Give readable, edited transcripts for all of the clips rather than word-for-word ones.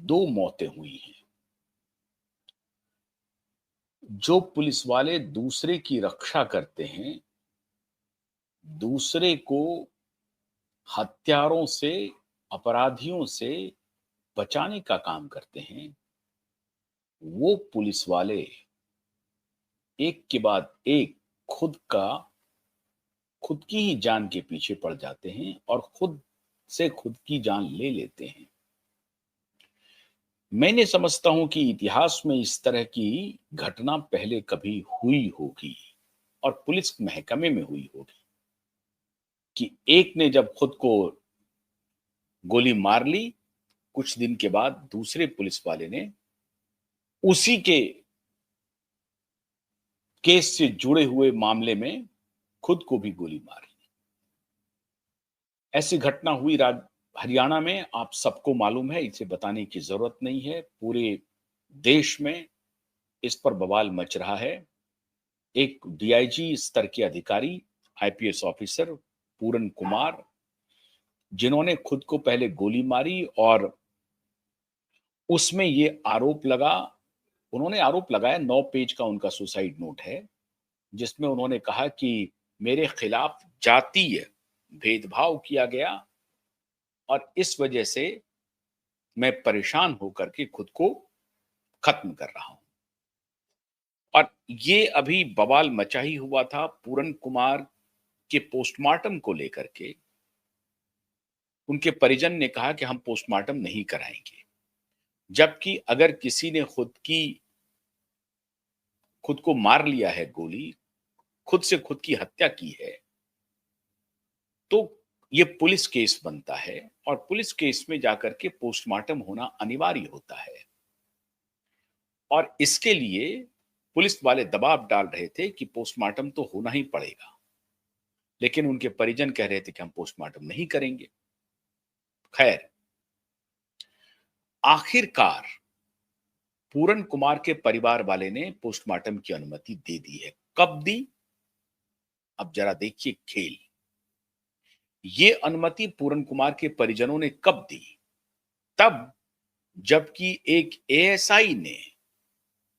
2 मौतें हुई हैं। जो पुलिस वाले दूसरे की रक्षा करते हैं, दूसरे को हत्यारों से, अपराधियों से बचाने का काम करते हैं, वो पुलिस वाले एक के बाद एक खुद की ही जान के पीछे पड़ जाते हैं और खुद की जान ले लेते हैं। मैं नहीं समझता हूं कि इतिहास में इस तरह की घटना पहले कभी हुई होगी और पुलिस महकमे में हुई होगी कि एक ने जब खुद को गोली मार ली, कुछ दिन के बाद दूसरे पुलिस वाले ने उसी के केस से जुड़े हुए मामले में खुद को भी गोली मारी। ऐसी घटना हुई हरियाणा में, आप सबको मालूम है, इसे बताने की जरूरत नहीं है। पूरे देश में इस पर बवाल मच रहा है। एक डीआईजी स्तर के अधिकारी, आईपीएस ऑफिसर पूरन कुमार, जिन्होंने खुद को पहले गोली मारी और उसमें ये आरोप लगा, उन्होंने आरोप लगाया, 9 पेज का उनका सुसाइड नोट है, जिसमें उन्होंने कहा कि मेरे खिलाफ जातीय भेदभाव किया गया और इस वजह से मैं परेशान होकर के खुद को खत्म कर रहा हूं। और ये अभी बवाल मचा ही हुआ था पूरन कुमार के पोस्टमार्टम को लेकर के। उनके परिजन ने कहा कि हम पोस्टमार्टम नहीं कराएंगे, जबकि अगर किसी ने खुद को मार लिया है गोली, खुद से खुद की हत्या की है, तो ये पुलिस केस बनता है और पुलिस केस में जाकर के पोस्टमार्टम होना अनिवार्य होता है। और इसके लिए पुलिस वाले दबाव डाल रहे थे कि पोस्टमार्टम तो होना ही पड़ेगा, लेकिन उनके परिजन कह रहे थे कि हम पोस्टमार्टम नहीं करेंगे। खैर, आखिरकार पूरन कुमार के परिवार वाले ने पोस्टमार्टम की अनुमति दे दी है। कब दी? अब जरा देखिए खेल। ये अनुमति पूरन कुमार के परिजनों ने कब दी? तब जबकि एक एएसआई ने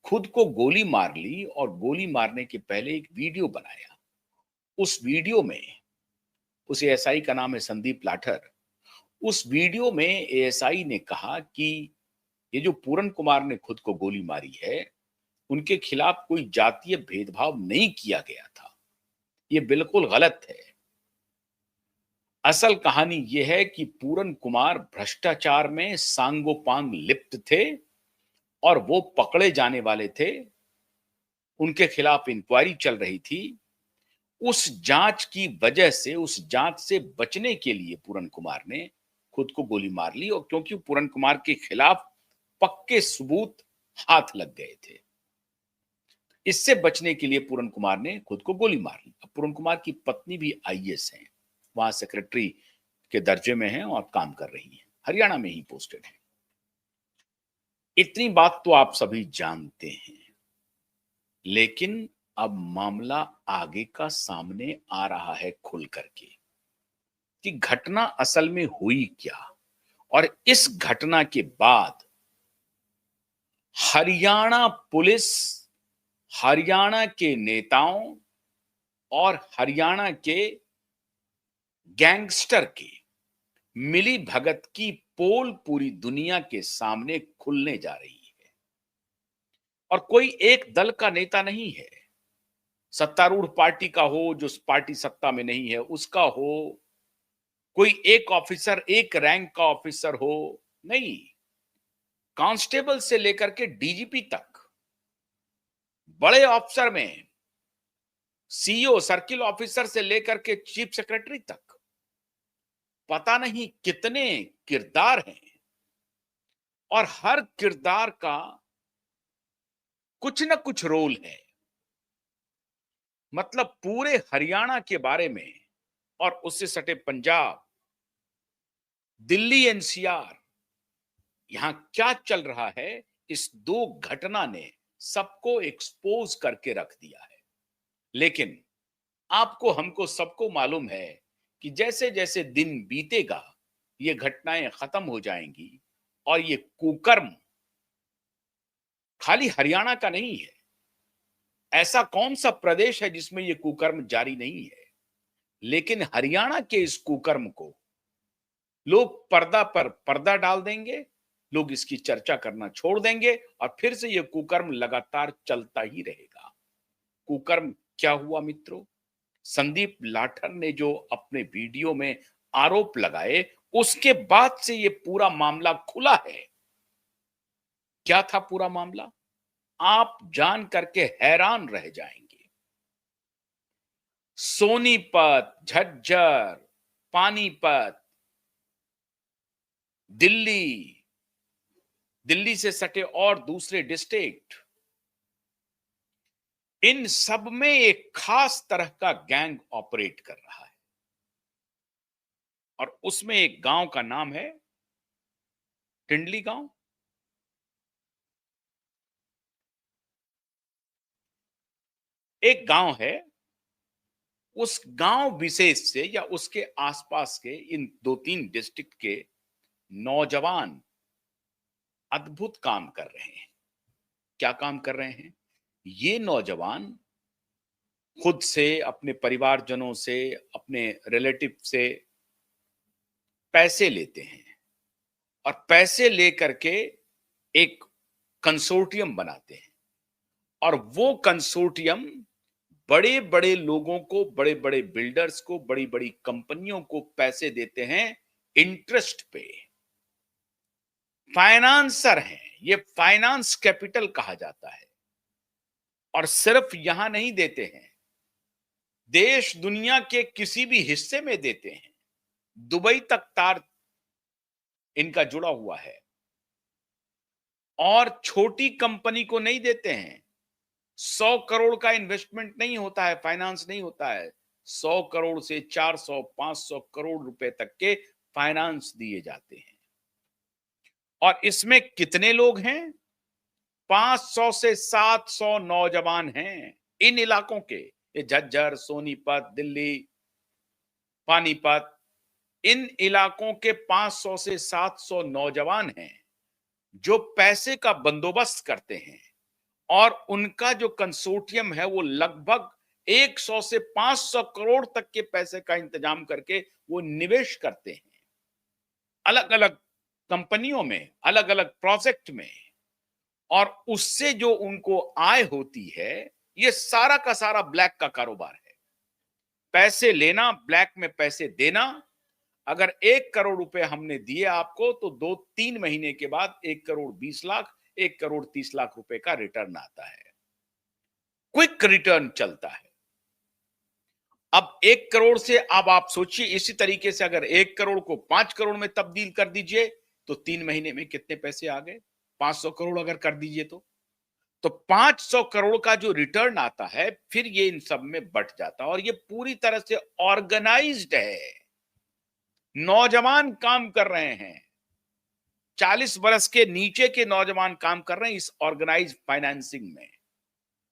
खुद को गोली मार ली और गोली मारने के पहले एक वीडियो बनाया। उस वीडियो में, उस एएसआई का नाम है संदीप लाठर, उस वीडियो में एएसआई ने कहा कि ये जो पूरन कुमार ने खुद को गोली मारी है, उनके खिलाफ कोई जातीय भेदभाव नहीं किया गया था। ये बिल्कुल गलत है। असल कहानी यह है कि पूरन कुमार भ्रष्टाचार में सांगोपांग लिप्त थे और वो पकड़े जाने वाले थे। उनके खिलाफ इंक्वायरी चल रही थी। उस जांच की वजह से, उस जांच से बचने के लिए पूरन कुमार ने खुद को गोली मार ली, और क्योंकि पूरन कुमार के खिलाफ पक्के सबूत हाथ लग गए थे, इससे बचने के लिए पूरन कुमार ने खुद को गोली मार ली। अब पूरन कुमार की पत्नी भी आईएएस हैं, वहां सेक्रेटरी के दर्जे में हैं और काम कर रही हैं, हरियाणा में ही पोस्टेड है। इतनी बात तो आप सभी जानते हैं, लेकिन अब मामला आगे का सामने आ रहा है खुल करके कि घटना असल में हुई क्या। और इस घटना के बाद हरियाणा पुलिस, हरियाणा के नेताओं और हरियाणा के गैंगस्टर की मिली भगत की पोल पूरी दुनिया के सामने खुलने जा रही है। और कोई एक दल का नेता नहीं है, सत्तारूढ़ पार्टी का हो, जो पार्टी सत्ता में नहीं है उसका हो, कोई एक ऑफिसर, एक रैंक का ऑफिसर हो, नहीं। कांस्टेबल से लेकर के डीजीपी तक, बड़े ऑफिसर में सीईओ, सर्किल ऑफिसर से लेकर के चीफ सेक्रेटरी तक, पता नहीं कितने किरदार हैं और हर किरदार का कुछ ना कुछ रोल है। मतलब पूरे हरियाणा के बारे में और उससे सटे पंजाब, दिल्ली एनसीआर, यहां क्या चल रहा है, इस 2 घटना ने सबको एक्सपोज करके रख दिया है। लेकिन आपको, हमको, सबको मालूम है कि जैसे जैसे दिन बीतेगा ये घटनाएं खत्म हो जाएंगी और ये कुकर्म खाली हरियाणा का नहीं है। ऐसा कौन सा प्रदेश है जिसमें ये कुकर्म जारी नहीं है? लेकिन हरियाणा के इस कुकर्म को लोग पर्दा पर पर्दा डाल देंगे, लोग इसकी चर्चा करना छोड़ देंगे और फिर से ये कुकर्म लगातार चलता ही रहेगा। कुकर्म क्या हुआ मित्रों? संदीप लाठर ने जो अपने वीडियो में आरोप लगाए, उसके बाद से ये पूरा मामला खुला है। क्या था पूरा मामला? आप जान करके हैरान रह जाएंगे। सोनीपत, झज्जर, पानीपत, दिल्ली, दिल्ली से सटे और दूसरे डिस्ट्रिक्ट, इन सब में एक खास तरह का गैंग ऑपरेट कर रहा है और उसमें एक गांव का नाम है टिंडली गांव। एक गांव है, उस गांव विशेष से या उसके आसपास के इन 2-3 डिस्ट्रिक्ट के नौजवान अद्भुत काम कर रहे हैं। क्या काम कर रहे हैं? ये नौजवान खुद से, अपने परिवारजनों से, अपने रिलेटिव से पैसे लेते हैं और पैसे लेकर के एक कंसोर्टियम बनाते हैं और वो कंसोर्टियम बड़े-बड़े लोगों को, बड़े-बड़े बिल्डर्स को, बड़ी-बड़ी कंपनियों को पैसे देते हैं इंटरेस्ट पे। फाइनेंसर हैं, ये फाइनेंस कैपिटल कहा जाता है। और सिर्फ यहां नहीं देते हैं, देश दुनिया के किसी भी हिस्से में देते हैं। दुबई तक तार इनका जुड़ा हुआ है और छोटी कंपनी को नहीं देते हैं। 100 करोड़ का इन्वेस्टमेंट नहीं होता है, फाइनेंस नहीं होता है। 100 करोड़ से 400, 500 करोड़ रुपए तक के फाइनेंस दिए जाते हैं। और इसमें कितने लोग हैं? 500 से 700 नौजवान हैं इन इलाकों के। ये झज्जर, सोनीपत, दिल्ली, पानीपत, इन इलाकों के 500 से 700 नौजवान हैं जो पैसे का बंदोबस्त करते हैं और उनका जो कंसोर्टियम है वो लगभग 100 से 500 करोड़ तक के पैसे का इंतजाम करके वो निवेश करते हैं अलग अलग कंपनियों में, अलग अलग प्रोजेक्ट में। और उससे जो उनको आय होती है, ये सारा का सारा ब्लैक का कारोबार है। पैसे लेना, ब्लैक में पैसे देना। अगर 1 करोड़ रुपए हमने दिए आपको तो 2-3 महीने के बाद 1 करोड़ 20 लाख, 1 करोड़ 30 लाख रुपए का रिटर्न आता है। क्विक रिटर्न चलता है। अब 1 करोड़ से अब आप सोचिए, इसी तरीके से अगर 1 करोड़ को 5 करोड़ में तब्दील कर दीजिए तो 3 महीने में कितने पैसे आ गए? 500 करोड़ अगर कर दीजिए तो 500 करोड़ का जो रिटर्न आता है, फिर ये इन सब में बट जाता है और ये पूरी तरह से ऑर्गेनाइज्ड है। नौजवान काम कर रहे हैं, 40 वर्ष के नीचे के नौजवान काम कर रहे हैं इस ऑर्गेनाइज्ड फाइनेंसिंग में।